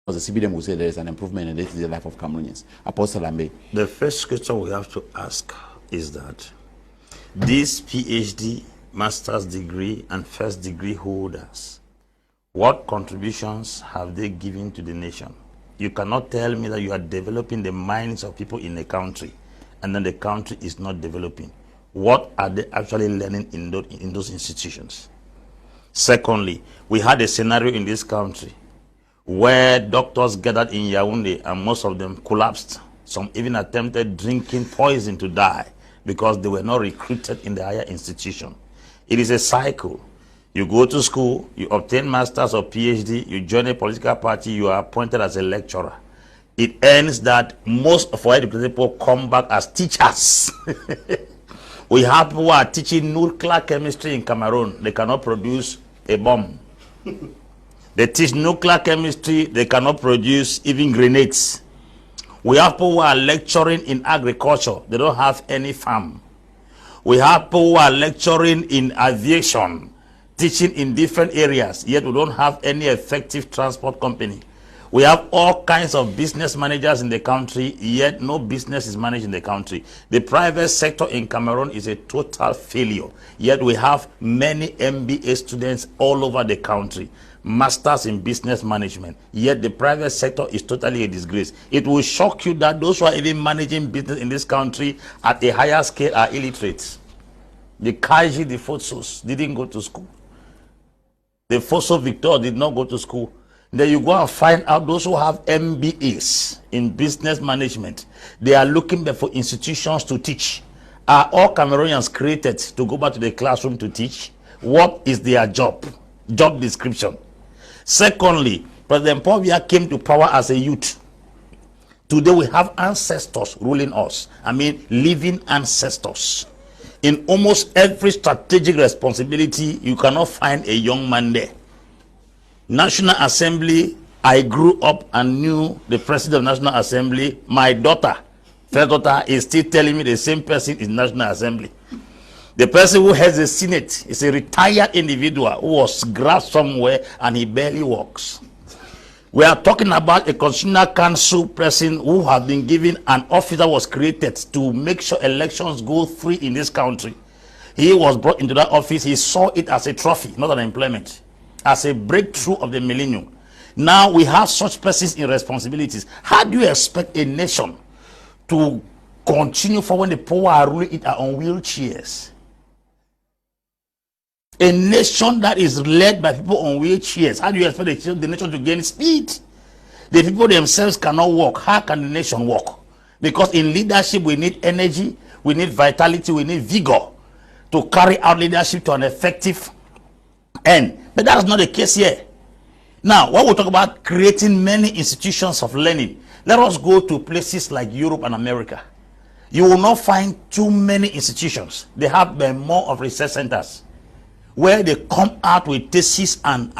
Because the CBDM will say there is an improvement in the life of Cameroonians. Apostle Ambe. The first question we have to ask is that these PhD, master's degree, and first degree holders, what contributions have they given to the nation? You cannot tell me that you are developing the minds of people in a country and then the country is not developing. What are they actually learning in those institutions? Secondly, we had a scenario in this country where doctors gathered in Yaoundé and most of them collapsed. Some even attempted drinking poison to die because they were not recruited in the higher institution. It is a cycle. You go to school, you obtain master's or PhD, you join a political party, you are appointed as a lecturer. It ends that most of our educated people come back as teachers. We have people who are teaching nuclear chemistry in Cameroon. They cannot produce a bomb. They teach nuclear chemistry, they cannot produce even grenades. We have people who are lecturing in agriculture. They don't have any farm. We have people who are lecturing in aviation, teaching in different areas, yet we don't have any effective transport company. We have all kinds of business managers in the country, yet no business is managed in the country. The private sector in Cameroon is a total failure, yet we have many MBA students all over the country, masters in business management, yet the private sector is totally a disgrace. It will shock you that those who are even managing business in this country at a higher scale are illiterate. The Kaji, the Fosos didn't go to school. The Fosso Victor did not go to school. Then you go and find out those who have MBAs in business management. They are looking for institutions to teach. Are all Cameroonians created to go back to the classroom to teach? What is their job? Job description. Secondly, President Paul Biya came to power as a youth. Today we have ancestors ruling us. I mean, living ancestors. In almost every strategic responsibility, you cannot find a young man there. National Assembly, I grew up and knew the president of National Assembly. My daughter, first daughter, is still telling me the same person is National Assembly. The person who heads the Senate is a retired individual who was grasped somewhere and he barely walks. We are talking about a constitutional council person who has been given an office that was created to make sure elections go free in this country. He was brought into that office. He saw it as a trophy, not an employment, as a breakthrough of the millennium. Now we have such persons in responsibilities. How do you expect a nation to continue for when the poor are ruling it are on wheelchairs? A nation that is led by people on wheelchairs, how do you expect the nation to gain speed? The people themselves cannot walk. How can the nation walk? Because in leadership we need energy, we need vitality, we need vigor to carry out leadership to an effective end. But that's not the case here. Now, when we talk about creating many institutions of learning, let us go to places like Europe and America. You will not find too many institutions. They have more of research centers where they come out with theses and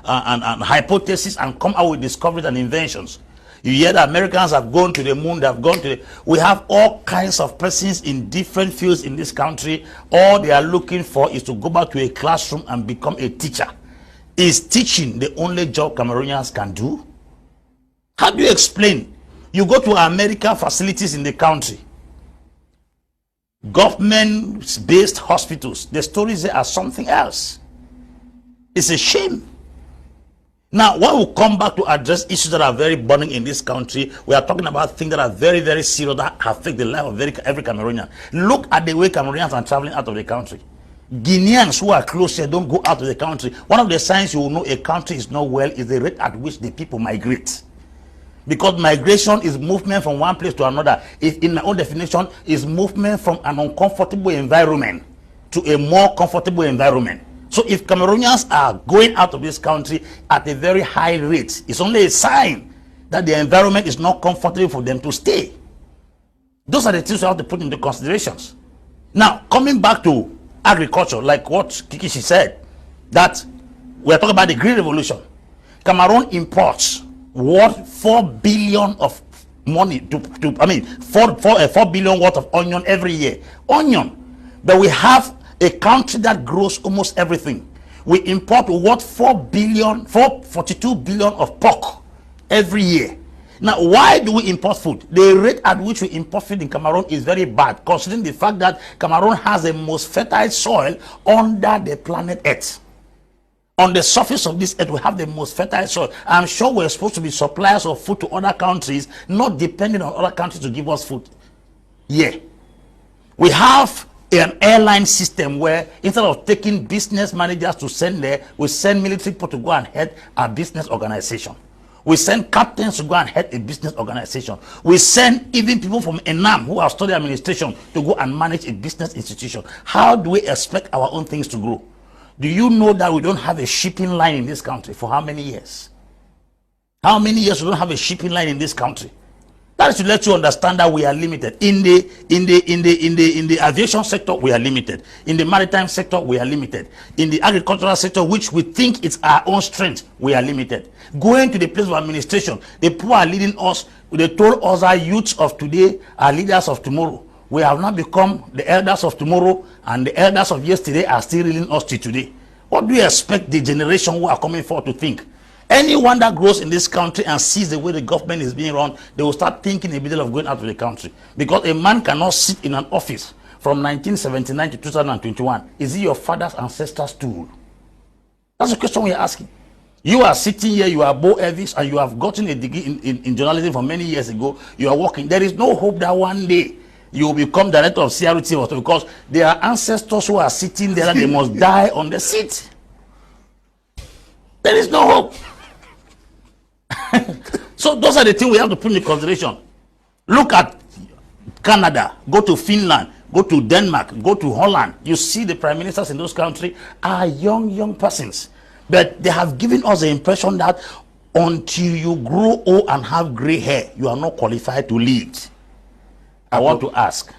hypotheses and come out with discoveries and inventions. You hear that Americans have gone to the moon, they have gone to the... We have all kinds of persons in different fields in this country. All they are looking for is to go back to a classroom and become a teacher. Is teaching the only job Cameroonians can do? How do you explain? You go to American facilities in the country, government-based hospitals, the stories there are something else. It's a shame. Now, when we come back to address issues that are very burning in this country, we are talking about things that are very, very serious that affect the life of every Cameroonian. Look at the way Cameroonians are traveling out of the country. Guineans who are close here don't go out of the country. One of the signs you will know a country is not well is the rate at which the people migrate. Because migration is movement from one place to another. In my own definition, is movement from an uncomfortable environment to a more comfortable environment. So if Cameroonians are going out of this country at a very high rate, it's only a sign that the environment is not comfortable for them to stay. Those are the things we have to put into considerations. Now, coming back to agriculture, like what Kikishi said, that we're talking about the Green Revolution. Cameroon imports worth 4 billion of money 4 billion worth of onion every year. Onion. But we have a country that grows almost everything. We import worth 42 billion of pork every year. Now, why do we import food? The rate at which we import food in Cameroon is very bad, considering the fact that Cameroon has the most fertile soil under the planet Earth. On the surface of this earth, we have the most fertile soil. I'm sure we're supposed to be suppliers of food to other countries, not depending on other countries to give us food. Yeah. We have an airline system where instead of taking business managers to send there, we send military people to go and head a business organization. We send captains to go and head a business organization. We send even people from ENAM who have studied administration to go and manage a business institution. How do we expect our own things to grow? Do you know that we don't have a shipping line in this country? For how many years? How many years we don't have a shipping line in this country? That is to let you understand that we are limited. In the aviation sector, we are limited. In the maritime sector, we are limited. In the agricultural sector, which we think is our own strength, we are limited. Going to the place of administration, the people are leading us. They told us our youths of today are leaders of tomorrow. We have now become the elders of tomorrow, and the elders of yesterday are still leading us to today. What do you expect the generation who are coming forward to think? Anyone that grows in this country and sees the way the government is being run, they will start thinking a bit of going out of the country. Because a man cannot sit in an office from 1979 to 2021. Is it your father's ancestors' tool? That's the question we are asking. You are sitting here, you are Bo Elvis, and you have gotten a degree in journalism from many years ago. You are working. There is no hope that one day you will become director of CRT, because there are ancestors who are sitting there and they must die on the seat. There is no hope. So those are the things we have to put in consideration. Look at Canada, go to Finland, go to Denmark, go to Holland. You see the prime ministers in those countries are young persons. But they have given us the impression that until you grow old and have gray hair, you are not qualified to lead. I want to ask,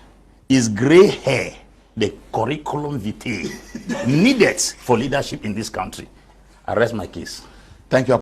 is gray hair the curriculum vitae needed for leadership in this country? I rest my case. Thank you.